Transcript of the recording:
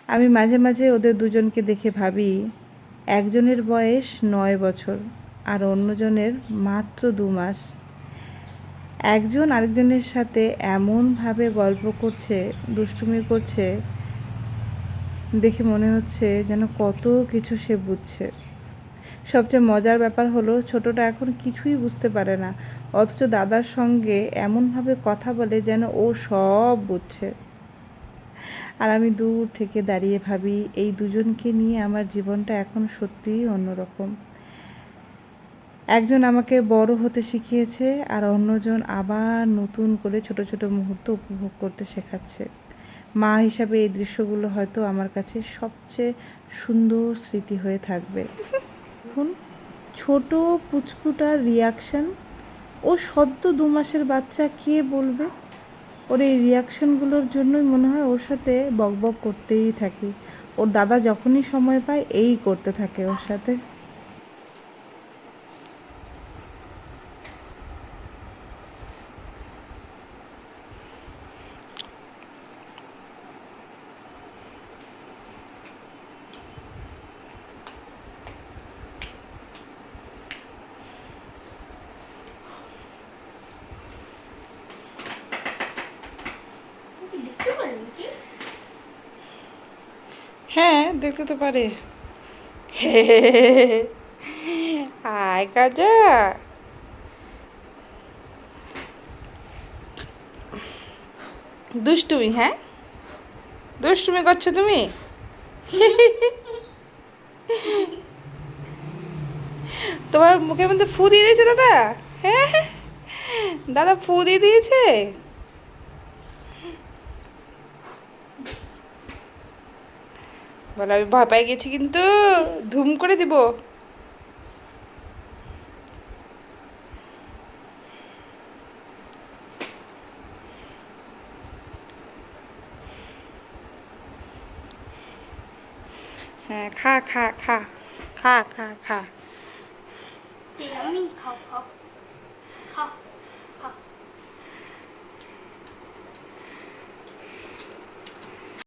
আমি মাঝে মাঝে ওদের দুজনকে দেখে ভাবি, একজনের বয়স 9 বছর আর অন্যজনের মাত্র 2 মাস। একজন আরেকজনের সাথে এমনভাবে গল্প করছে, দুষ্টুমি করছে, দেখে মনে হচ্ছে যেন কত কিছু সে বুঝছে। সবচেয়ে মজার ব্যাপার হলো, ছোটটা এখন কিছুই বুঝতে পারে না, অথচ দাদার সঙ্গে এমনভাবে কথা বলে যেন ও সব বুঝছে। আর আমি দূর থেকে দাঁড়িয়ে ভাবি, এই দুজনকে নিয়ে আমার জীবনটা এখন সত্যিই অন্যরকম। একজন আমাকে বড় হতে শিখিয়েছে, আর অন্যজন আবার নতুন করে ছোট ছোট মুহূর্ত উপভোগ করতে শেখাচ্ছে। মা হিসাবে এই দৃশ্যগুলো হয়তো আমার কাছে সবচেয়ে সুন্দর স্মৃতি হয়ে থাকবে। এখন ছোট পুচকুটার রিয়াকশান, ও সদ্য 2 মাসের বাচ্চা, কে বলবে? ওর এই রিয়াকশানগুলোর জন্যই মনে হয় ওর সাথে বকবক করতেই থাকি। ওর দাদা যখনই সময় পায় এই করতে থাকে ওর সাথে। হ্যাঁ, দেখতে তো পারে। আয় কাজা। দুষ্টুমি, হ্যাঁ দুষ্টুমি করছো তুমি। তোমার মুখের মধ্যে ফু দিয়ে দিয়েছে দাদা। হ্যাঁ, দাদা ফু দিয়ে দিয়েছে। বলো আমি ভয় পেয়ে গেছি কিন্তু, ধুম করে দিব। হ্যাঁ, খা খা খা খা খা খা। Yummy, খাও খাও খাও